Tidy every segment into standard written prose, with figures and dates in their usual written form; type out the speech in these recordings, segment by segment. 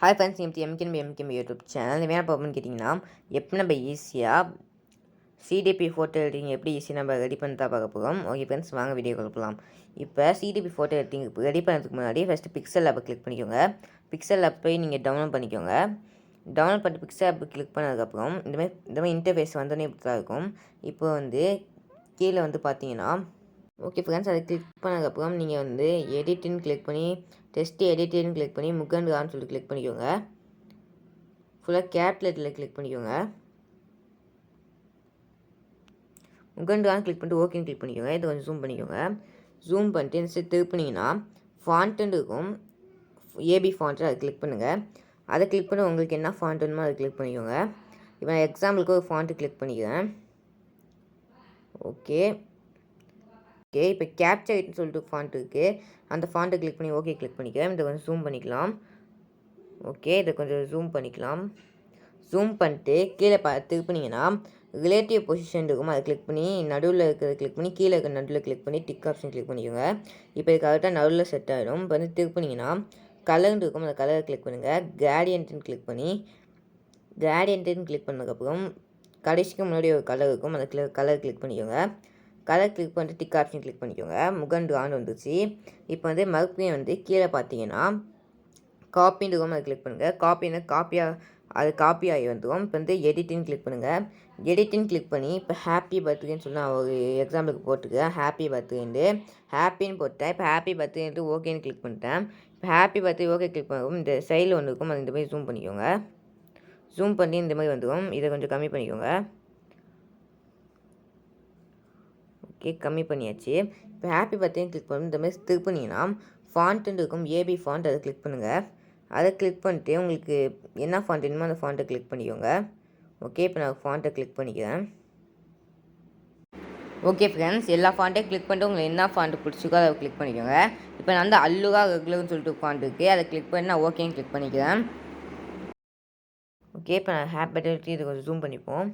Hi friends, MKB YouTube channel என்ன பார்ப்போம்னு கேட்டிங்கன்னா, எப்படி நம்ம ஈஸியாக சிடிபி ஃபோட்டோ எடிட்டிங் எப்படி ஈஸியாக நம்ம ரெடி பண்ணி தான் பார்க்க போகிறோம். ஓகே ஃப்ரெண்ட்ஸ், வாங்க வீடியோ கொடுக்கலாம். இப்போ சிடிபி ஃபோட்டோ எடிட்டிங் ரெடி பண்ணுறதுக்கு முன்னாடி ஃபஸ்ட்டு பிக்சல் ஆப்பை கிளிக் பண்ணிக்கோங்க. பிக்சல் ஆப் போய் நீங்கள் டவுன்லோட் பண்ணிக்கோங்க. டவுன்லோட் பண்ணிட்டு பிக்சல் ஆப் கிளிக் பண்ணதுக்கப்புறம் இந்த மாதிரி இன்டர்ஃபேஸ் வந்தோடனே இப்படி தான் இருக்கும். இப்போ கீழே பார்த்தீங்கன்னா, ஓகே ஃப்ரெண்ட்ஸ், அதை கிளிக் பண்ணதுக்கப்புறம் நீங்கள் எடிட்டுன்னு கிளிக் பண்ணி டெஸ்ட் எடிட்டுன்னு கிளிக் பண்ணி முகன்கான்னு சொல்லிட்டு கிளிக் பண்ணிக்கோங்க. ஃபுல்லாக கேப்லெட்டில் கிளிக் பண்ணிக்கோங்க. முகன்கான்னு கிளிக் பண்ணிட்டு ஓகேன்னு கிளிக் பண்ணிக்கோங்க. இதை கொஞ்சம் ஜூம் பண்ணிக்கோங்க. ஜூம் பண்ணிட்டு இந்த திருப்பினீங்கன்னா ஃபாண்ட்டுன்னு இருக்கும். ஏபி ஃபாண்ட்டு அதை கிளிக் பண்ணுங்கள். அதை கிளிக் பண்ணி உங்களுக்கு என்ன ஃபாண்ட் வேணுமோ அதை கிளிக் பண்ணிக்கோங்க. இப்போ நான் எக்ஸாம்பிளுக்கு ஒரு ஃபாண்ட்டு கிளிக் பண்ணிக்கிறேன். ஓகே, இப்போ கேப்சர் இட்னு சொல்லிட்டு ஃபாண்ட் இருக்குது. அந்த ஃபாண்ட்டை கிளிக் பண்ணி ஓகே கிளிக் பண்ணிக்கிறேன். இதை கொஞ்சம் ஜூம் பண்ணிக்கலாம். ஓகே, இதை கொஞ்சம் ஜூம் பண்ணிக்கலாம். ஜூம் பண்ணிட்டு கீழே திருப்பினீங்கன்னா ரிலேட்டிவ் பொசிஷன் இருக்கும். அதை கிளிக் பண்ணி நடுவில் இருக்கிறத கிளிக் பண்ணி கீழே இருக்கிற நடுவில் கிளிக் பண்ணி டிக் ஆப்ஷன் கிளிக் பண்ணிக்கோங்க. இப்போ இது கரெக்டாக நடுவில் செட் ஆகிடும். இப்போ திருப்பினீங்கன்னா கலர்னு இருக்கும். அந்த கலரை கிளிக் பண்ணுங்கள். கிரேடியன்ட்டுன்னு கிளிக் பண்ணதுக்கப்புறம் கடைசிக்கு முன்னாடி ஒரு கலர் இருக்கும். அந்த கலர் கிளிக் பண்ணிக்கோங்க. கலர் கிளிக் பண்ணிட்டு டிக் ஆப்ஷன் கிளிக் பண்ணிக்கோங்க. முகன்கான்னு வந்துச்சு. இப்போ மறுபடியும் கீழே பார்த்தீங்கன்னா காப்பின்னு இருக்கும். அதை கிளிக் பண்ணுங்கள். அது காப்பி ஆகி வந்துடும். இப்போ எடிட்டின்னு கிளிக் பண்ணுங்கள். எடிட்டின்னு கிளிக் பண்ணி இப்போ ஹாப்பி பர்த்டேன்னு சொல்லி நான் ஒரு எக்ஸாம்பிளுக்கு போட்டுக்கிறேன். ஹாப்பி ஹாப்பின்னு போட்டேன். இப்போ ஹாப்பி பர்த்டேன்ட்டு ஓகேன்னு கிளிக் பண்ணிட்டேன். இப்போ ஹாப்பி பர்த்டே ஓகே கிளிக் பண்ணுவோம். இந்த சைடில் ஒன்று இருக்கும். அது இந்த மாதிரி ஜூம் பண்ணிக்கோங்க. ஜூம் பண்ணி இந்த மாதிரி வந்துடும். இதை கொஞ்சம் கம்மி பண்ணிக்கோங்க. ஓகே, கம்மி பண்ணியாச்சு. இப்போ ஹாப்பி பர்த்டேன்னு கிளிக் பண்ணி இந்த மாதிரி திருப்பினீங்கன்னா ஃபாண்ட்டுன்னு இருக்கும். ஏபி ஃபாண்ட் அதை கிளிக் பண்ணுங்கள். அதை கிளிக் பண்ணிட்டு உங்களுக்கு என்ன ஃபாண்ட் வேணுமோ அந்த ஃபாண்ட்டை கிளிக் பண்ணிக்கோங்க. ஓகே, இப்போ நான் ஃபாண்ட்டை கிளிக் பண்ணிக்கிறேன். ஓகே ஃப்ரெண்ட்ஸ், எல்லா ஃபாண்ட்டையும் கிளிக் பண்ணிட்டு உங்களுக்கு என்ன ஃபாண்ட் பிடிச்சிக்கோ அதை கிளிக் பண்ணிக்கோங்க. இப்போ நான் அல்லுகா ரெகுலர்னு சொல்லிட்டு ஃபாண்ட் இருக்குது. அதை கிளிக் பண்ணி நான் ஓகேன்னு கிளிக் பண்ணிக்கிறேன். ஓகே, இப்போ நான் ஹாப்பி பர்த்டே இதை கொஞ்சம் ஜூம் பண்ணிப்போம்.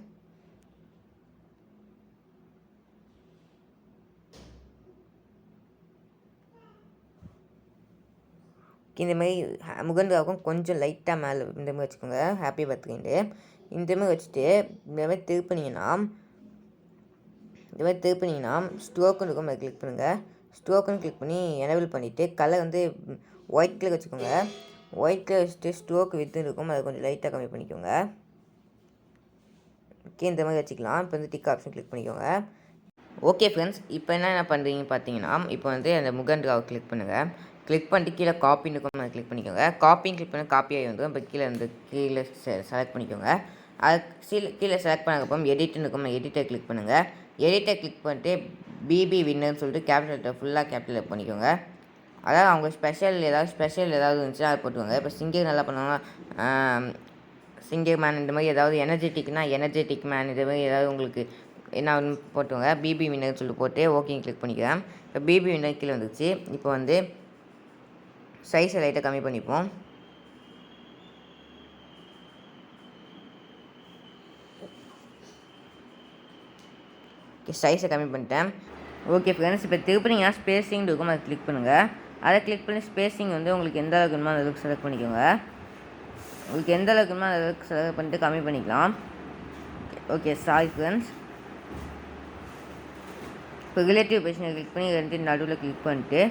இந்த மாதிரி முகன்காவுக்கும் கொஞ்சம் லைட்டாக மேலே இந்த மாதிரி வச்சுக்கோங்க. ஹாப்பி பர்த்டேன்ட்டு இந்த மாதிரி வச்சுட்டு இந்த மாதிரி திருப்பினீங்கன்னா ஸ்ட்ரோக்குன்னு இருக்கும். அதை கிளிக் பண்ணுங்கள். ஸ்ட்ரோக்குன்னு கிளிக் பண்ணி எனேபிள் பண்ணிவிட்டு கலர் ஒயிட் கலர் வச்சுக்கோங்க. ஒயிட் கலர் வச்சுட்டு ஸ்ட்ரோக் வித்து இருக்கும். அதை கொஞ்சம் லைட்டாக கம்மி பண்ணிக்கோங்க. ஓகே, இந்த மாதிரி வச்சுக்கலாம். இப்போ டிக் ஆப்ஷன் கிளிக் பண்ணிக்கோங்க. ஓகே ஃப்ரெண்ட்ஸ், இப்போ என்ன பண்ணுறீங்கன்னு பார்த்தீங்கன்னா, இப்போ அந்த முகன்காவை கிளிக் பண்ணுங்கள். கிளிக் பண்ணிட்டு கீழே காப்பின்னு இருக்கும். அதை கிளிக் பண்ணிக்கோங்க. காப்பின்னு கிளிக் பண்ணி காப்பி ஆகி வந்துடும். இப்போ கீழே செலக்ட் பண்ணிக்கோங்க. அது கீழே செலக்ட் பண்ணதுக்கப்புறம் எடிட்னு இருக்கும். எடிட்டை கிளிக் பண்ணுங்கள். எடிட்டை கிளிக் பண்ணிட்டு பிபி வின்னர்னு சொல்லிட்டு கேபிட்டல் ஃபுல்லாக கேபிட்டல் பண்ணிக்கோங்க. அதாவது அவங்க ஸ்பெஷல் ஏதாவது இருந்துச்சுன்னா அதை போட்டுக்கோங்க. இப்போ சிங்கர் நல்லா பண்ணுவாங்கன்னா சிங்கர் மேன், இந்த மாதிரி ஏதாவது எனர்ஜெட்டிக் மேன், இது மாதிரி ஏதாவது உங்களுக்கு என்ன போட்டுக்கோங்க. பிபி வின்னர்னு சொல்லிட்டு போட்டு ஓகேன்னு கிளிக் பண்ணிக்கிறேன். இப்போ பிபி வின்னர் கீழே வந்துச்சு. இப்போ சைஸை லைட்டாக கம்மி பண்ணிப்போம். ஓகே, சைஸை கம்மி பண்ணிட்டேன். ஓகே ஃப்ரெண்ட்ஸ், இப்போ திருப்பினீங்கன்னா ஸ்பேஸிங் இருக்கும். அதை கிளிக் பண்ணுங்கள். அதை கிளிக் பண்ணி ஸ்பேஸிங் உங்களுக்கு எந்த அளவுக்கு வேணுமோ அந்த அளவுக்கு செலக்ட் பண்ணிக்கோங்க. உங்களுக்கு எந்த அளவுக்கு வேணுமோ அந்த அளவுக்கு செலக்ட் பண்ணிட்டு கம்மி பண்ணிக்கலாம். Okay, sorry friends. இப்போ ரிலேட்டிவ் பொசிஷனை கிளிக் பண்ணி ரெண்டு நடுவில் கிளிக் பண்ணிட்டு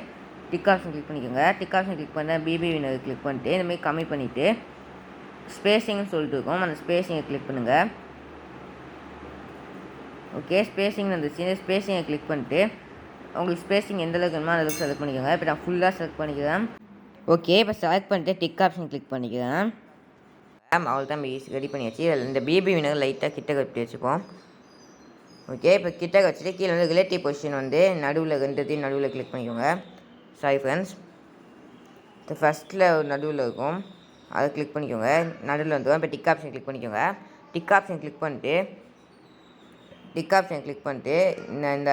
டிக் ஆப்ஷன் கிளிக் பண்ணிக்கோங்க. டிக் ஆப்ஷன் கிளிக் பண்ணால் பிபி வினர் கிளிக் பண்ணிட்டு இந்தமாதிரி கம்மி பண்ணிவிட்டு ஸ்பேஸிங்னு சொல்லிட்டு இருக்கும். அந்த ஸ்பேஸிங்கை கிளிக் பண்ணுங்கள். ஓகே, ஸ்பேஸிங் வந்துச்சு. இந்த ஸ்பேஸிங்கை கிளிக் பண்ணிட்டு உங்களுக்கு ஸ்பேஸிங் எந்த அளவுக்கு வேணுமோ அந்த அளவுக்கு செலக்ட் பண்ணிக்கோங்க. இப்போ நான் ஃபுல்லாக செலக்ட் பண்ணிக்கிறேன். ஓகே, இப்போ செலக்ட் பண்ணிட்டு டிக் ஆப்ஷன் கிளிக் பண்ணிக்கிறேன். அவ்வளோ தான் ஈஸி ரெடி பண்ணியாச்சு. இந்த பிபி வினர் லைட்டாக கிட்ட கட்டி வச்சுப்போம். ஓகே, இப்போ கிட்ட வச்சுட்டு கீழே ரிலேட்டிவ் பொசிஷன் நடுவில் நடுவில் கிளிக் பண்ணிக்கோங்க. சாரி ஃப்ரெண்ட்ஸ், இப்போ ஃபஸ்ட்டில் ஒரு நடுவில் இருக்கும். அதை கிளிக் பண்ணிக்கோங்க. நடுவில் வந்துடும். இப்போ டிக் ஆப்ஷன் கிளிக் பண்ணிக்கோங்க. டிக் ஆப்ஷன் கிளிக் பண்ணிட்டு இந்த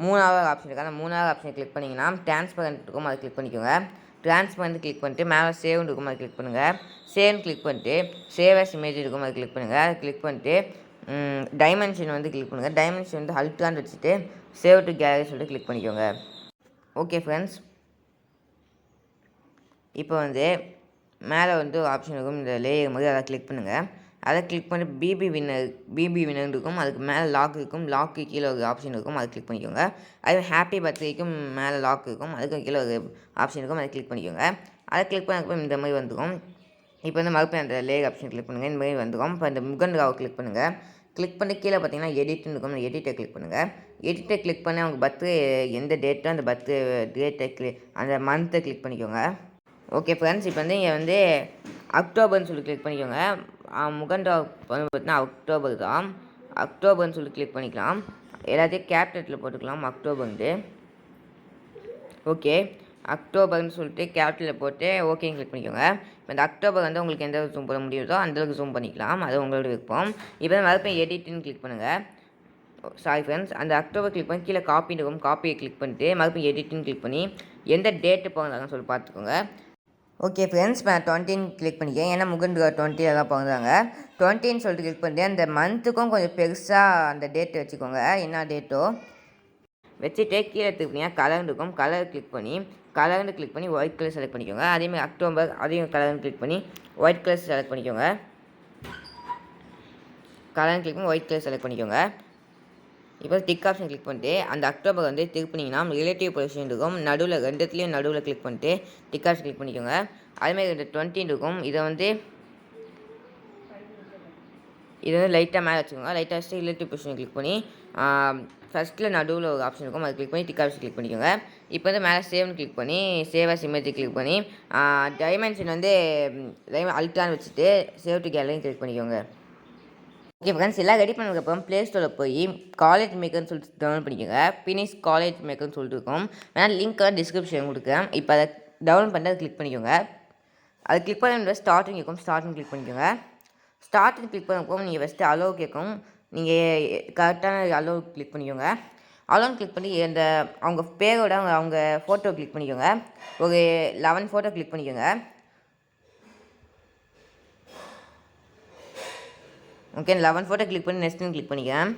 மூணாவது ஆப்ஷன் இருக்குது. அந்த மூணாவது ஆப்ஷன் கிளிக் பண்ணிங்கன்னா டிரான்ஸ்பரண்ட் இருக்கும். அதை கிளிக் பண்ணிக்கோங்க. டிரான்ஸ்பரண்ட் கிளிக் பண்ணிட்டு மேலே சேவ்னு இருக்கும். அதை கிளிக் பண்ணுங்கள். சேவ்னு கிளிக் பண்ணிட்டு சேவ் அஸ் இமேஜ் இருக்கும். அதை கிளிக் பண்ணுங்கள். அதை கிளிக் பண்ணிட்டு டைமென்ஷன் கிளிக் பண்ணுங்கள். டைமென்ஷன் அல்ட்ரான்னு வச்சுட்டு சேவ் டு கேலரி சொல்லிட்டு கிளிக் பண்ணிக்கோங்க. ஓகே ஃப்ரெண்ட்ஸ், இப்போ மேலே வந்து ஒரு ஆப்ஷன் இருக்கும், இந்த லேயர் மாதிரி அதை கிளிக் பண்ணுங்கள். அதை கிளிக் பண்ணி பிபி வின்னர் இருக்கும், அதுக்கு மேலே லாக் இருக்கும், லாக்கு கீழே ஒரு ஆப்ஷன் இருக்கும், அதை கிளிக் பண்ணிக்கோங்க. அதே ஹாப்பி பர்த்டேக்கும் மேலே லாக் இருக்கும், அதுக்கும் கீழே ஒரு ஆப்ஷன் இருக்கும், அதை கிளிக் பண்ணிக்கோங்க. அதை கிளிக் பண்ணதுக்கப்புறம் இந்த மாதிரி வந்துடும். இப்போ வந்து மறுபடியும் அந்த லேயர் ஆப்ஷன் கிளிக் பண்ணுங்கள், இந்த மாதிரி வந்துடும். இப்போ இந்த முகன் ராவை கிளிக் பண்ணுங்கள். கிளிக் பண்ணி கீழே பார்த்தீங்கன்னா எடிட்னு இருக்கும், அந்த எடிட்டை கிளிக் பண்ணுங்கள். எடிட்டை கிளிக் பண்ணி அவங்க பர்த்டே எந்த டேட்டோ அந்த பர்த்டே டேட்டை அந்த மந்த்தை கிளிக் பண்ணிக்கோங்க. ஓகே ஃப்ரெண்ட்ஸ், இப்போ வந்து இங்கே வந்து அக்டோபர்னு சொல்லி கிளிக் பண்ணிக்கோங்க. முகன் ராவ் வந்து பார்த்தீங்கன்னா அக்டோபர் தான், அக்டோபர்னு சொல்லி கிளிக் பண்ணிக்கலாம். எல்லாத்தையும் கேப்டெட்டில் போட்டுக்கலாம் அக்டோபர்ன்ட்டு. ஓகே, அக்டோபர்னு சொல்லிட்டு கேப்டலில் போட்டு ஓகேன்னு கிளிக் பண்ணிக்கோங்க. இப்போ இந்த அக்டோபர் வந்து உங்களுக்கு எந்த ஜூம் பண்ண முடியுதோ அந்தளவுக்கு ஜூம் பண்ணிக்கலாம், அது உங்களோட விருப்பம். இப்போ மறுபடியும் எடிட்னு கிளிக் பண்ணுங்கள். சாரி ஃப்ரெண்ட்ஸ், அந்த அக்டோபர் கிளிக் பண்ணி கீழே காப்பின்னு இருக்கும், காப்பியை கிளிக் பண்ணிட்டு மறுபடியும் எடிட்னு கிளிக் பண்ணி எந்த டேட்டு போகிறாங்கன்னு சொல்லி பார்த்துக்கோங்க. ஓகே ஃப்ரெண்ட்ஸ், இப்போ நான் 20 கிளிக் பண்ணிக்கேன், ஏன்னா முகன் 20 தான் பிறந்தாங்க. 20ன்னு சொல்லிட்டு கிளிக் பண்ணிட்டு அந்த மந்த்துக்கும் கொஞ்சம் பெருசாக அந்த டேட்டு வச்சுக்கோங்க, என்ன டேட்டோ வச்சுட்டு கீழே திருப்பினா கலர் இருக்கும், கலர் கிளிக் பண்ணி கலர்னு கிளிக் பண்ணி ஒயிட் கலர் செலக்ட் பண்ணிக்கோங்க. அதேமாதிரி அக்டோபர், அதையும் கலர்னு கிளிக் பண்ணி ஒயிட் கலர் செலக்ட் பண்ணிக்கோங்க. கலர் கிளிக் பண்ணி ஒயிட் கலர் செலக்ட் பண்ணிக்கோங்க. இப்போ டிக் ஆப்ஷன் கிளிக் பண்ணிட்டு அந்த அக்டோபர் வந்து திருப்பினீங்கன்னா ரிலேட்டிவ் பொசிஷன் இருக்கும், நடுவில் ரெண்டுத்துலேயும் நடுவில் கிளிக் பண்ணிட்டு டிக் ஆப்ஷன் கிளிக் பண்ணிக்கோங்க. அதேமாதிரி இந்த 20 இருக்கும், இதை வந்து லைட்டாக மேலே வச்சுக்கோங்க. லைட்டாக வச்சுட்டு ரிலேட்டிவ் பொசிஷன் கிளிக் பண்ணி ஃபஸ்ட்டில் நடுவில் ஒரு ஆப்ஷன் இருக்கும், அதை கிளிக் பண்ணி டிக் ஆப்ஷன் கிளிக் பண்ணிக்கோங்க. இப்போ வந்து மேலே சேவ்னு கிளிக் பண்ணி சேவ் அஸ் இமேஜ் கிளிக் பண்ணி டைமென்ஷன் வந்து அல்ட்ரான்னு வச்சுட்டு சேவ் டு கேலரின்னு கிளிக் பண்ணிக்கோங்க. ஓகே ஃப்ரெண்ட்ஸ், எல்லாம் ரெடி பண்ணதுக்கப்புறம் ப்ளே ஸ்டோரில் போய் காலேஜ் மேக்கர்னு சொல்லிட்டு டவுன்லோட் பண்ணிக்கோங்க. ஃபினிஷ் காலேஜ் மேக்கர்னு சொல்லிட்டு இருக்கும், வேணால் லிங்க்கை டிஸ்கிரிப்ஷன் கொடுக்குறேன். இப்போ அதை டவுன்லோட் பண்ணி அதை கிளிக் பண்ணிக்கோங்க. அது கிளிக் பண்ண ஸ்டார்டிங் இருக்கும், ஸ்டார்டிங் கிளிக் பண்ணிக்கோங்க. ஸ்டார்டிங் கிளிக் பண்ணப்போ நீங்கள் ஃபஸ்ட்டு அலோவ் கேட்கும், நீங்கள் கரெக்டான அலோவ் கிளிக் பண்ணிக்கோங்க. அலோன்னு கிளிக் பண்ணி அந்த அவங்க பேரோட அவங்க ஃபோட்டோ கிளிக் பண்ணிக்கோங்க. ஒரு 11 ஃபோட்டோ கிளிக் பண்ணிக்கோங்க. ஓகே, 11 ஃபோட்டோ கிளிக் பண்ணி நெக்ஸ்ட்னு கிளிக் பண்ணிக்கிறேன்.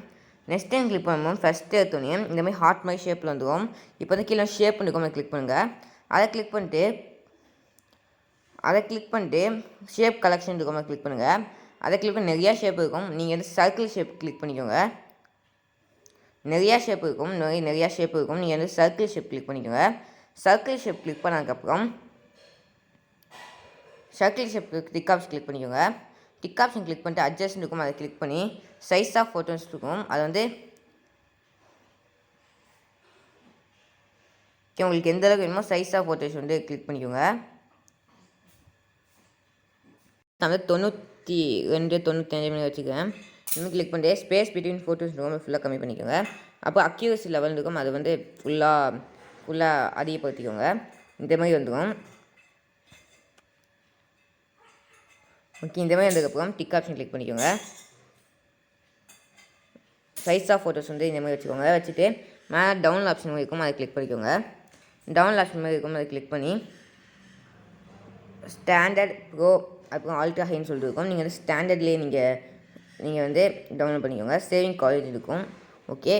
நெக்ஸ்ட்னு கிளிக் பண்ணும்போது ஃபஸ்ட்டு எடுத்தோன்னே இந்தமாதிரி ஹார்ட் மாதிரி ஷேப்பில் வந்துடும். இப்போ வந்து கீழே ஷேப் இருக்கும், அதை கிளிக் பண்ணுங்கள். அதை கிளிக் பண்ணிட்டு ஷேப் கலெக்ஷன் இருக்கும், அதை கிளிக் பண்ணுங்கள். அதை கிளிக் பண்ணி நிறையா ஷேப் இருக்கும், நீங்கள் வந்து சர்க்கிள் ஷேப் கிளிக் பண்ணிக்கோங்க. நிறையா ஷேப் இருக்கும், நீங்கள் வந்து சர்க்கிள் ஷேப் கிளிக் பண்ணிக்கோங்க. சர்க்கிள் ஷேப் கிளிக் பண்ணதுக்கப்புறம் circle shape tick option click பண்ணிக்கோங்க. டிக் ஆப்ஷன் கிளிக் பண்ணிட்டு அட்ஜஸ்ட் இருக்கும், அதை கிளிக் பண்ணி சைஸ் ஆஃப் ஃபோட்டோஸ் இருக்கும், அது வந்து உங்களுக்கு எந்த அளவுக்கு வேணுமோ சைஸ் ஆஃப் ஃபோட்டோஸ் வந்து கிளிக் பண்ணிக்கோங்க. நான் வந்து 92 95 மணி வச்சுக்கிறேன். இன்னும் கிளிக் பண்ணிட்டு ஸ்பேஸ் பிட்வீன் ஃபோட்டோஸ் இருக்கும், ஃபுல்லாக கம்மி பண்ணிக்கோங்க. அப்போ அக்யூரசி லெவல் இருக்கும், அது வந்து ஃபுல்லாக அதிகப்படுத்திக்கோங்க. இந்த மாதிரி வந்துடும். ஓகே, இந்த மாதிரி வந்ததுக்கப்புறம் டிக் ஆப்ஷன் கிளிக் பண்ணிக்கோங்க. சைஸ் ஆஃப் ஃபோட்டோஸ் வந்து இந்த மாதிரி வச்சுக்கோங்க. வச்சுட்டு மேலே டவுன்லோட் ஆப்ஷன் இருக்கும், அதை கிளிக் பண்ணிக்கோங்க. டவுன்லோட் ஆப்ஷன் மாதிரி இருக்கும், அதை கிளிக் பண்ணி ஸ்டாண்டர்ட் ப்ரோ அப்புறம் அல்ட்ரா ஹைன்னு சொல்லிட்டு இருக்கும், நீங்கள் வந்து ஸ்டாண்டர்ட்லேயே நீங்கள் வந்து டவுன்லோட் பண்ணிக்கோங்க. சேவிங் காலேஜ் இருக்கும். ஓகே,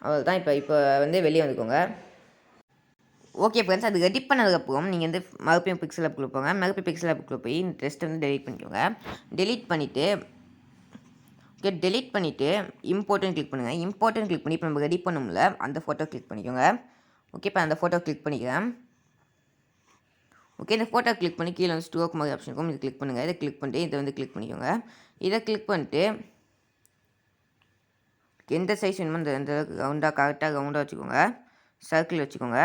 அவ்வளோதான். இப்போ வந்து வெளியே வந்துக்கோங்க. ஓகே ஃப்ரெண்ட்ஸ், அது ரெடி பண்ணதுக்கப்புறம் நீங்கள் வந்து மறுபடியும் பிக்சலாப்குள்ளே போங்க. மறுபடியும் பிக்சலாப்குள்ளே போய் இந்த டெஸ்ட்டை வந்து டெலிட் பண்ணிக்கோங்க. டெலிட் பண்ணிவிட்டு இம்போர்ட்னு கிளிக் பண்ணுங்கள். இம்போர்ட்னு கிளிக் பண்ணி இப்போ நம்ம ரெடி பண்ணோம்ல அந்த ஃபோட்டோ கிளிக் பண்ணிக்கோங்க. ஓகே, இப்போ அந்த ஃபோட்டோ கிளிக் பண்ணிக்கிறேன். ஓகே, இந்த ஃபோட்டோ கிளிக் பண்ணி கீழே வந்து ஸ்டோக் மாதிரி ஆப்ஷன் இருக்கும், இது கிளிக் பண்ணுங்கள். இதை கிளிக் பண்ணிட்டு இதை வந்து கிளிக் பண்ணிக்கோங்க. இதை கிளிக் பண்ணிட்டு எந்த சைஸ் வேணுமோ அந்த ரவுண்டாக கரெக்டாக ரவுண்டாக வச்சுக்கோங்க, சர்க்கிள் வச்சுக்கோங்க.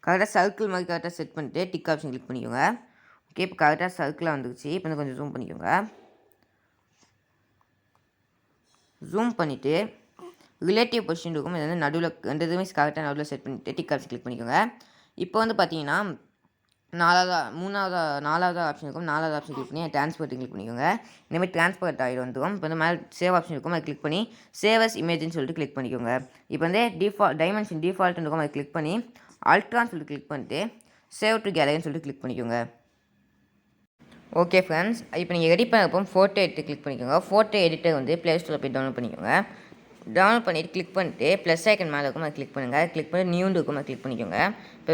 கரெக்டாக சர்க்கிள் மாதிரி கரெக்டாக செட் பண்ணிட்டு டிக் ஆப்ஷன் கிளிக் பண்ணிக்கோங்க. ஓகே, இப்போ கரெக்டாக சர்க்கிளாக வந்துருச்சு. இப்போ வந்து கொஞ்சம் ஜூம் பண்ணிக்கோங்க. ஜூம் பண்ணிவிட்டு ரிலேட்டிவ் பொசிஷன் இருக்கும், இது வந்து நடுவில் ரெண்டு இதுவுமே கரெக்டாக நடுவில் செட் பண்ணிவிட்டு டிக் ஆப்ஷன் கிளிக் பண்ணிக்கோங்க. இப்போ வந்து பார்த்தீங்கன்னா நாலாவது ஆப்ஷன் இருக்கும், நாலாவது ஆப்ஷன் கிளிக் பண்ணி ட்ரான்ஸ்போர்ட் கிளிக் பண்ணிக்கோங்க. இந்தமாதிரி ட்ரான்ஸ்போர்ட் ஆகிடும் வந்துடும். இப்போ வந்து மேலே சேவ் ஆப்ஷன் இருக்கும், அதை கிளிக் பண்ணி சேவ் அஸ் இமேஜ்னு சொல்லிட்டு கிளிக் பண்ணிக்கோங்க. இப்போ வந்து டைமென்ஷன் டிஃபால்ட்னு இருக்கும், அதை கிளிக் பண்ணி அல்ட்ரான்னு சொல்லிட்டு கிளிக் பண்ணிட்டு சேவ் டு கேலரின்னு சொல்லிட்டு கிளிக் பண்ணிக்கோங்க. ஓகே ஃப்ரெண்ட்ஸ், இப்போ நீங்கள் ரெடி பண்ணப்போ ஃபோட்டோ எடிட்டர் கிளிக் பண்ணிக்கோங்க. ஃபோட்டோ எடிட்டர் வந்து ப்ளே ஸ்டோரில் போய் டவுன்லோட் பண்ணிக்கோங்க. டவுன்லோட் பண்ணிவிட்டு கிளிக் பண்ணிட்டு ப்ளஸ் ஐக்கன் மேலே இருக்கும், அதை கிளிக் பண்ணுங்கள். அதை கிளிக் பண்ணி நியூன்னு இருக்கும், அதை கிளிக் பண்ணிக்கோங்க. இப்போ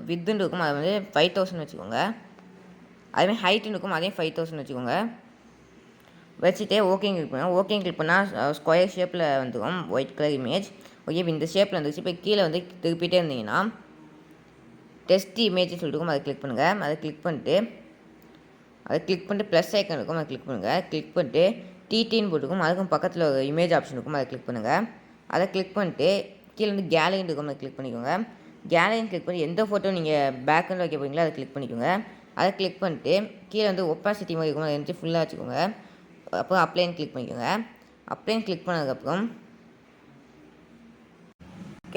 வித்துன்னு இருக்கும், அதை வந்து 5000 வச்சுக்கோங்க. அதேமாதிரி ஹைட்டுன்னு இருக்கும், அதையும் 5000 வச்சுக்கோங்க. வச்சுட்டு ஓகே கிளிக் பண்ணுங்கள். ஓகே கிளிக் பண்ணால் ஸ்கொயர் ஷேப்பில் வந்துடும் ஒயிட் கலர் இமேஜ். ஓகே, இப்போ இந்த ஷேப்பில் வந்துச்சு. இப்போ கீழே வந்து திருப்பிட்டே இருந்தீங்கன்னா டெஸ்ட் இமேஜ் சொல்லிட்டு அதை கிளிக் பண்ணுங்கள். அதை கிளிக் பண்ணிட்டு ப்ளஸ் ஐக்கன் இருக்கும், அதை கிளிக் பண்ணுங்கள். கிளிக் பண்ணிட்டு டிடின்னு போட்டுருக்கும், அதுக்கும் பக்கத்தில் ஒரு இமேஜ் ஆப்ஷன் இருக்கும், அதை கிளிக் பண்ணுங்கள். அதை கிளிக் பண்ணிட்டு கீழே வந்து கேலரின்னு இருக்கும், அதை கிளிக் பண்ணிக்கோங்க. கேலரின்னு கிளிக் பண்ணி எந்த ஃபோட்டோ நீங்கள் பேக்கில் வைக்க போகிறீங்களோ அதை கிளிக் பண்ணிக்கோங்க. அதை கிளிக் பண்ணிட்டு கீழே வந்து ஒப்பாசிட்டி மாதிரி இருக்கும், அதை வந்து ஃபுல்லாக வச்சுக்கோங்க. அப்புறம் அப்ளைன்னு கிளிக் பண்ணிக்கோங்க. அப்ளைன் கிளிக் பண்ணதுக்கப்புறம்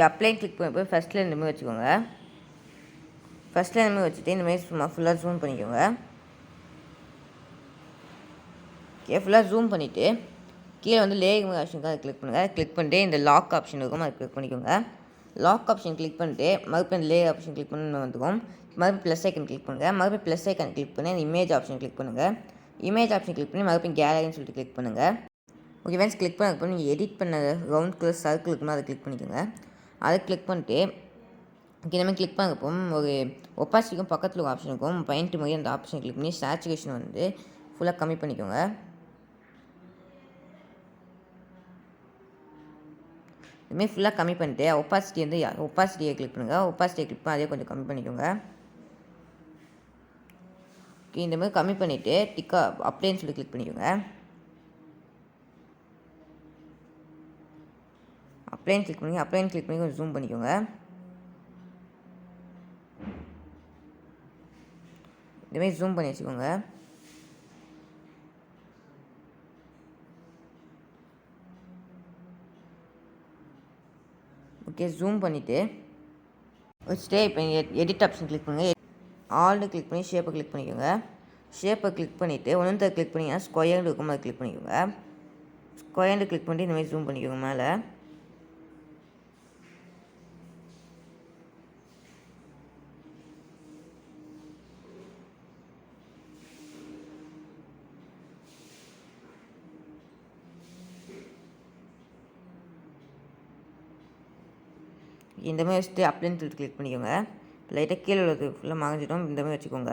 அப்ளைன் கிளிக் பண்ணப்போ ஃபஸ்ட்டில் இந்த மாதிரி வச்சுக்கோங்க. ஃபஸ்ட்டில் இந்த மாதிரி வச்சுட்டு இந்தமாதிரி சும்மா ஃபுல்லாக ஜூம் பண்ணிக்கோங்க. ஃபுல்லாக ஜூம் பண்ணிவிட்டு கீழே வந்து லேயர் ஆப்ஷனுக்கு அதை கிளிக் பண்ணுங்கள். கிளிக் பண்ணிட்டு இந்த லாக் ஆப்ஷன் இருக்கும், அதை கிளிக் பண்ணிக்கோங்க. லாக் ஆப்ஷன் கிளிக் பண்ணிட்டு மறுபடியும் அந்த லேயர் ஆப்ஷன் கிளிக் பண்ணி வந்துடும். மறுபடியும் ப்ளஸ் ஐக்கன் கிளிக் பண்ணுங்கள். மறுபடியும் ப்ளஸ் ஐக்கன் கிளிக் பண்ணி அந்த இமேஜ் ஆப்ஷன் கிளிக் பண்ணுங்கள். இமேஜ் ஆப்ஷன் கிளிக் பண்ணி மறுபடியும் கேலரின்னு சொல்லிட்டு கிளிக் பண்ணுங்கள். ஓகே ஃப்ரெண்ட்ஸ், கிளிக் பண்ணதுக்கப்புறம் நீங்கள் எடிட் பண்ண ரவுண்ட் கலர் சர்க்கிள் இருக்குன்னா அதை கிளிக் பண்ணிக்கோங்க. அதை கிளிக் பண்ணிட்டு இந்தமாதிரி கிளிக் பண்ணப்போ ஒரு ஒப்பாசிட்டிக்கும் பக்கத்தில் ஒரு ஆப்ஷன் இருக்கும், பெயிண்ட் மாதிரி அந்த ஆப்ஷன் கிளிக் பண்ணி சேச்சுரேஷன் வந்து ஃபுல்லாக கம்மி பண்ணிக்கோங்க. இதுமாரி ஃபுல்லாக கம்மி பண்ணிட்டு ஒப்பாசிட்டியை கிளிக் பண்ணுங்கள். ஒப்பாசிட்டியை கிளிக் பண்ணி அதே கொஞ்சம் கம்மி பண்ணிக்கோங்க. ஓகே, இந்தமாதிரி கம்மி பண்ணிவிட்டு அப்ளைன்னு சொல்லி கிளிக் பண்ணிக்கோங்க. அப்ளைன் கிளிக் பண்ணி கொஞ்சம் ஜூம் பண்ணிக்கோங்க. இதுமாதிரி ஜூம் பண்ணி வச்சுக்கோங்க. ஓகே, ஜூம் பண்ணிவிட்டு வச்சுட்டு இப்போ எடிட் ஆப்ஷன் கிளிக் பண்ணுங்கள். ஆல்னு கிளிக் பண்ணி ஷேப்பை கிளிக் பண்ணிக்கோங்க. ஷேப்பை கிளிக் பண்ணிவிட்டு ஒன்று கிளிக் பண்ணிங்கன்னா ஸ்கொயர்னு இருக்கும், அதை கிளிக் பண்ணிக்கோங்க. ஸ்கொயர்னு கிளிக் பண்ணிட்டு இந்தமாதிரி ஜூம் பண்ணிக்கோங்க மேலே. இந்தமாதிரி வச்சுட்டு அப்ளைன்னு சொல்லிட்டு கிளிக் பண்ணிக்கோங்க. லைட்டாக கீழே உள்ளது ஃபுல்லாக மறைஞ்சிடும், இந்தமாதிரி வச்சுக்கோங்க.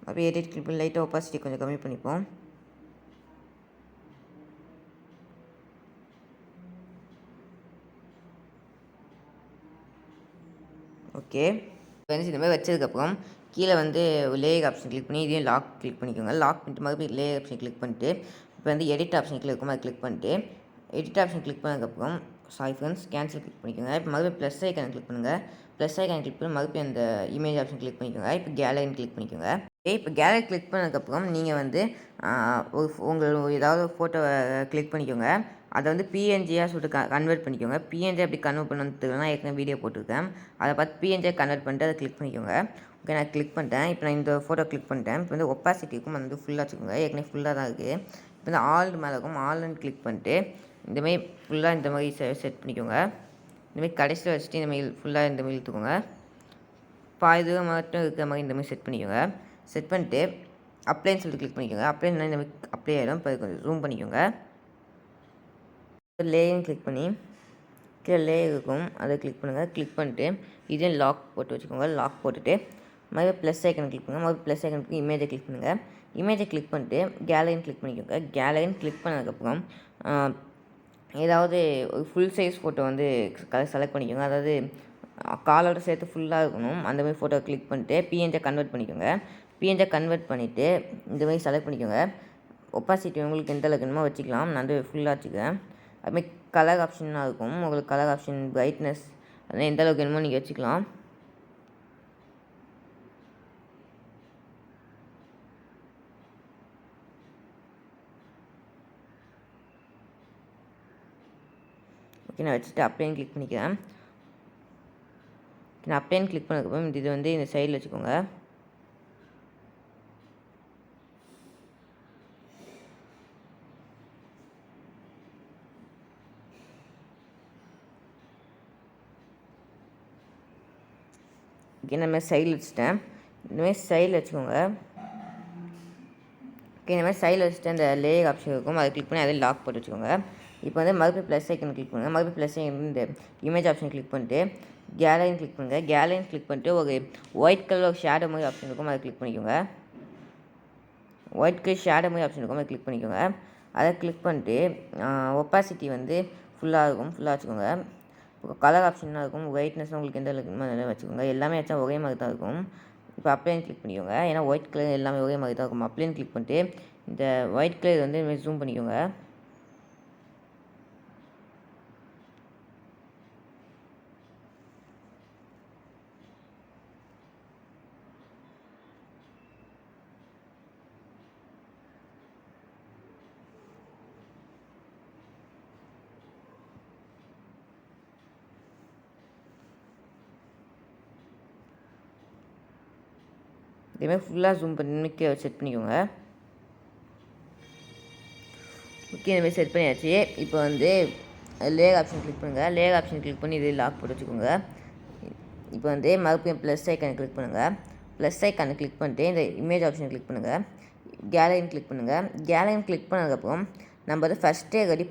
அப்படியே எடிட் கிளிக் பண்ணி லைட்டாக ஒப்பாசிட்டி கொஞ்சம் கம்மி பண்ணிப்போம். ஓகே ஃப்ரெண்ட்ஸ், இந்த மாதிரி வச்சதுக்கப்புறம் கீழே வந்து லேயர் ஆப்ஷன் கிளிக் பண்ணி இதையும் லாக் கிளிக் பண்ணிக்கோங்க. லாக் பண்ணிட்டு மறுபடியும் லேயர் ஆப்ஷன் கிளிக் பண்ணிட்டு இப்போ வந்து எடிட் ஆப்ஷன் கிளிக் இருக்கும், அதை கிளிக் பண்ணிட்டு எடிட் ஆப்ஷன் கிளிக் பண்ணதுக்கப்புறம் ஃப்ரெண்ட்ஸ் கேன்சல் கிளிக் பண்ணிக்கோங்க. இப்போ மறுபடியும் ப்ளஸ் ஐக்கன் கிளிக் பண்ணுங்கள். ப்ளஸ் ஐக்கன் கிளிக் பண்ணி மறுபடியும் அந்த இமேஜ் ஆப்ஷன் கிளிக் பண்ணிக்கோங்க. இப்போ கேலரின்னு கிளிக் பண்ணிக்கோங்க. இப்போ கேலரி கிளிக் பண்ணதுக்கப்புறம் நீங்கள் வந்து உங்கள் ஏதாவது ஃபோட்டோவை கிளிக் பண்ணிக்கோங்க. அதை வந்து பிஎன்ஜியாக சொல்லிட்டு கன்வெர்ட் பண்ணிக்கோங்க. பிஎன்ஜி அப்படி கன்வெர்ட் பண்ணதுன்னா ஏற்கனவே வீடியோ போட்டிருக்கேன், அதை பார்த்து பிஎன்ஜியை கன்வெர்ட் பண்ணிட்டு அதை கிளிக் பண்ணிக்கோங்க. ஓகே, நான் கிளிக் பண்ணிட்டேன். இப்போ நான் இந்த ஃபோட்டோ கிளிக் பண்ணிட்டேன். இப்போ வந்து ஒப்பாசிட்டி இருக்கும், அது வந்து ஃபுல்லாக வச்சுக்கோங்க. ஏற்கனவே ஃபுல்லாக தான் இருக்குது. இப்போ வந்து ஆல்னு மேலே இருக்கும், ஆல்னு கிளிக் பண்ணிட்டு இந்தமாதிரி ஃபுல்லாக இந்த மாதிரி செட் பண்ணிக்கோங்க. இந்தமாதிரி கடைசியில் வச்சுட்டு இந்தமாதிரி ஃபுல்லாக இந்தமாதிரி இழுத்துக்கோங்க. பாதி மட்டும் இருக்கிற மாதிரி இந்தமாதிரி செட் பண்ணிக்கோங்க. செட் பண்ணிட்டு அப்ளைன்னு சொல்லிட்டு கிளிக் பண்ணிக்கோங்க. அப்ளைன்னா இந்தமாதிரி அப்ளை ஆகிடும். இப்போ கொஞ்சம் ஜூம் பண்ணிக்கோங்க. லேயர்னு கிளிக் பண்ணி கீழே லேயர் இருக்கும், அதை கிளிக் பண்ணுங்கள். கிளிக் பண்ணிட்டு இதையும் லாக் போட்டு வச்சுக்கோங்க. லாக் போட்டுட்டு மறுபடியும் ப்ளஸ் ஐக்கன் கிளிக் பண்ணுங்கள். மறுபடியும் ப்ளஸ் ஐக்கனுக்கு இமேஜை கிளிக் பண்ணுங்கள். இமேஜை கிளிக் பண்ணிட்டு கேலரின்னு கிளிக் பண்ணிக்கோங்க. கேலரின்னு கிளிக் பண்ணதுக்கப்புறம் ஏதாவது ஒரு ஃபுல் சைஸ் ஃபோட்டோ வந்து செலக்ட் பண்ணிக்கோங்க. அதாவது காலோட சேர்த்து ஃபுல்லாக இருக்கணும், அந்தமாதிரி ஃபோட்டோ கிளிக் பண்ணிட்டு பிஎன்ஜை கன்வெர்ட் பண்ணிக்கோங்க. பிஎன்ஜை கன்வெர்ட் பண்ணிவிட்டு இந்தமாதிரி செலக்ட் பண்ணிக்கோங்க. ஒப்பாசிட்டி உங்களுக்கு எந்த அளவுக்கு வேணுமோ வச்சுக்கலாம். நான் வந்து ஃபுல்லாக வச்சுக்கிறேன். அதுமாதிரி கலர் ஆப்ஷனாக இருக்கும், உங்களுக்கு கலர் ஆப்ஷன் பிரைட்னஸ் அதனால் எந்த அளவுக்கு வேணுமோ நீங்கள் வச்சுக்கலாம். ஓகே, நான் வச்சுட்டு அப்ளைன்னு கிளிக் பண்ணிக்கிறேன். நான் அப்ளைன்னு கிளிக் பண்ணதுக்கப்புறம் இது வந்து இந்த சைடில் வச்சுக்கோங்க. ஓகே, நான் சைடில் வச்சுட்டேன். இந்தமாதிரி சைடில் வச்சுக்கோங்க. ஓகே, இந்த மாதிரி சைடில் வச்சுட்டு அந்த லேயர் ஆப்ஷன் இருக்கும், அதை கிளிக் பண்ணி அதில் லாக் போட்டு வச்சுக்கோங்க. இப்போ வந்து மறுபடியும் ப்ளஸ் ஐக்கன் கிளிக் பண்ணுங்கள். மறுபடியும் ப்ளஸ் ஐக்கன் இந்த இமேஜ் ஆப்ஷன் கிளிக் பண்ணிட்டு கேலரின்னு கிளிக் பண்ணுங்கள். கேலரின்னு கிளிக் பண்ணிட்டு ஒரு ஒயிட் கலர் ஷேடோ மாதிரி ஆப்ஷன் இருக்கும், அதை கிளிக் பண்ணிக்கோங்க. ஒயிட் கலர் ஷேடோ மாதிரி ஆப்ஷன் இருக்கும், அதை கிளிக் பண்ணிக்கோங்க. அதை கிளிக் பண்ணிட்டு ஒப்பாசிட்டி வந்து ஃபுல்லாக இருக்கும், ஃபுல்லாக வச்சுக்கோங்க. இப்போ கலர் ஆப்ஷனாக இருக்கும், ஒயிட்னஸ் உங்களுக்கு எந்த அளவுக்கு வச்சுக்கோங்க. எல்லாமே வச்சா ஒரே மாதிரி தான் இருக்கும். இப்போ அப்ளைன்னு கிளிக் பண்ணிக்கோங்க. ஏன்னா ஒயிட் கலர் எல்லாமே ஒரே மாதிரி தான் இருக்கும். அப்ளைன்னு கிளிக் பண்ணிட்டு இந்த ஒயிட் கலர் வந்து இதுமாதிரி ஜூம் பண்ணிக்கோங்க. இதேமாதிரி ஃபுல்லாக ஜூம் பண்ணி செட் பண்ணிக்கோங்க. ஓகே, இந்தமாதிரி செட் பண்ணியாச்சு. இப்போ வந்து லேயர் ஆப்ஷன் கிளிக் பண்ணுங்கள். லேயர் ஆப்ஷன் கிளிக் பண்ணி இது லாக் போட்டு வச்சுக்கோங்க. இப்போ வந்து மறுபடியும் ப்ளஸ் ஐக்கானை கிளிக் பண்ணுங்கள். ப்ளஸ் ஐக்கானை கிளிக் பண்ணிட்டு இந்த இமேஜ் ஆப்ஷன் கிளிக் பண்ணுங்கள். கேலரின்னு கிளிக் பண்ணுங்கள். கேலரின்னு கிளிக் பண்ணதுக்கப்புறம் நம்ம வந்து ஃபஸ்ட்டே ரெடி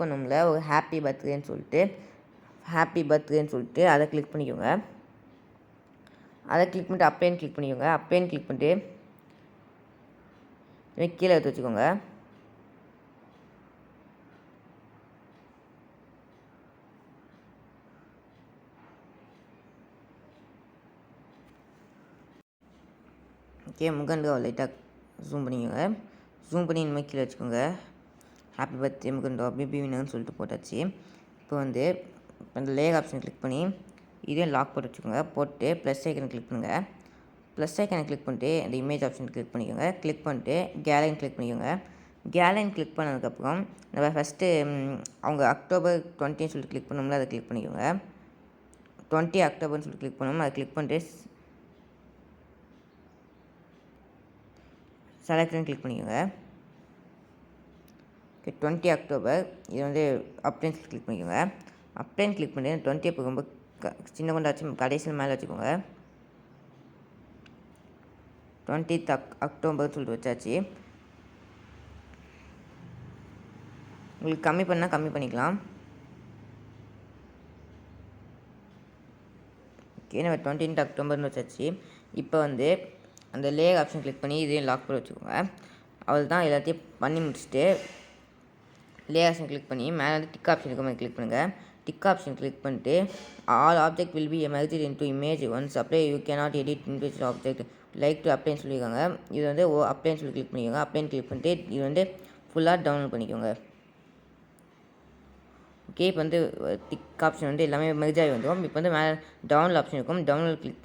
பண்ணோம்ல ஒரு ஹாப்பி பர்த்டேன்னு சொல்லிட்டு அதை கிளிக் பண்ணிக்கோங்க. அதை கிளிக் பண்ணிட்டு அப்ளைன்னு கிளிக் பண்ணிக்கோங்க. அப்ளைன்னு கிளிக் பண்ணிட்டு கீழே எடுத்து வச்சுக்கோங்க. ஓகே, முகன் லைட்டாக ஜூம் பண்ணிக்கோங்க. ஜூம் பண்ணி இனிமேல் கீழே வச்சுக்கோங்க. ஹாப்பி பர்த்டே முகன் பிபி வினர்னு சொல்லிட்டு போட்டாச்சு. இப்போ வந்து அந்த லேயர் ஆப்ஷன் கிளிக் பண்ணி இதையும் லாக் போட்டு வச்சுக்கோங்க. போட்டு ப்ளஸ் ஐக்கனை கிளிக் பண்ணுங்கள். ப்ளஸ் ஐக்கனை கிளிக் பண்ணிட்டு அந்த இமேஜ் ஆப்ஷன் கிளிக் பண்ணிக்கோங்க. கிளிக் பண்ணிட்டு கேலரின்னு கிளிக் பண்ணிக்கோங்க. கேலரின்னு கிளிக் பண்ணதுக்கப்புறம் நம்ம ஃபஸ்ட்டு அவங்க அக்டோபர் 20 சொல்லிட்டு கிளிக் பண்ணோம்ல, அதை கிளிக் பண்ணிக்கோங்க. 20 அக்டோபர்னு சொல்லிட்டு கிளிக் பண்ணோம், அதை கிளிக் பண்ணிட்டு செலக்ட்னு கிளிக் பண்ணிக்கோங்க. ஓகே, 20 அக்டோபர் இது வந்து அப்ளைன்னு கிளிக் பண்ணிக்கோங்க. அப்ளைன்னு கிளிக் பண்ணி 20 இப்போ ரொம்ப சின்ன கொண்டாச்சு கடைசியில் மேலே வச்சுக்கோங்க. 20th அக்டோபர் சொல்லிட்டு வச்சாச்சு. உங்களுக்கு கம்மி பண்ணால் கம்மி பண்ணிக்கலாம். ஓகே, நம்ம 20th அக்டோபர்னு வச்சாச்சு. இப்போ வந்து அந்த லேயர் ஆப்ஷன் கிளிக் பண்ணி இதையும் லாக் பண்ணி வச்சுக்கோங்க. அவள் தான் எல்லாத்தையும் பண்ணி முடிச்சுட்டு லேயர் ஆப்ஷன் கிளிக் பண்ணி மேலே வந்து டிக் ஆப்ஷன் இருக்கும், கிளிக் பண்ணுங்கள். டிக் ஆப்ஷன் கிளிக் பண்ணிட்டு all object will be emerged into image once apply you cannot edit individual object like to அப்ளைன்னு சொல்லியிருக்காங்க. இது வந்து அப்ளைன்னு சொல்லி கிளிக் பண்ணிக்கோங்க. அப்ளைன்னு கிளிக் பண்ணிட்டு இது வந்து ஃபுல்லாக டவுன்லோட் பண்ணிக்கோங்க. ஓகே, இப்போ வந்து டிக் ஆப்ஷன் வந்து எல்லாமே மெர்ஜ் ஆகி வந்துடும். இப்போ வந்து மேலே டவுன்லோட் ஆப்ஷன் இருக்கும், டவுன்லோட் கிளிக்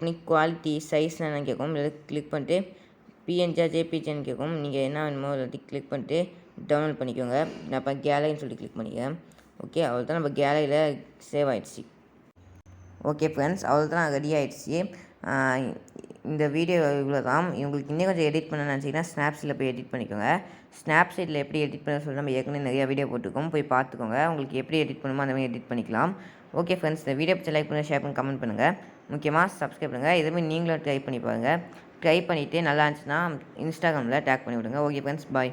பண்ணி குவாலிட்டி சைஸ்லாம் என்ன கேட்கும், இதில் கிளிக் பண்ணிட்டு பிஎன்ஜா ஜேபிஜின்னு கேட்கும். நீங்கள் என்ன வேணுமோ எல்லாத்தையும் கிளிக் பண்ணிட்டு டவுன்லோட் பண்ணிக்கோங்க. நான் இப்போ கேலரின்னு சொல்லி கிளிக் பண்ணிக்கிறேன். ஓகே, அவ்வளோ தான் நம்ம கேலரியில் சேவ் ஆகிடுச்சு. ஓகே ஃப்ரெண்ட்ஸ், அவ்வளோ தான் ரெடி ஆகிடுச்சு. இந்த வீடியோ இவ்வளோ தான். உங்களுக்கு இன்னும் கொஞ்சம் எடிட் பண்ண நினச்சிங்கன்னா ஸ்னாப்சீட்டில் போய் எடிட் பண்ணிக்கோங்க. ஸ்னாப்சீட்டில் எப்படி எடிட் பண்ண சொல்லி நம்ம ஏற்கனவே நிறையா வீடியோ போட்டுருக்கோம், போய் பார்த்துக்கோங்க. உங்களுக்கு எப்படி எடிட் பண்ணுமோ அந்த மாதிரி எடிட் பண்ணிக்கலாம். ஓகே ஃப்ரெண்ட்ஸ், இந்த வீடியோ பிடிச்ச லைக் பண்ணுங்கள், ஷேர் பண்ணுங்கள், கமெண்ட் பண்ணுங்கள். முக்கியமாக சப்ஸ்கிரைப் பண்ணுங்கள். இதுமாதிரி நீங்களும் ட்ரை பண்ணி பாருங்கள். ட்ரை பண்ணிவிட்டு நல்லா இருந்துச்சுன்னா இன்ஸ்டாகிராமில் டேக் பண்ணி விடுங்க. ஓகே ஃப்ரெண்ட்ஸ், பாய்.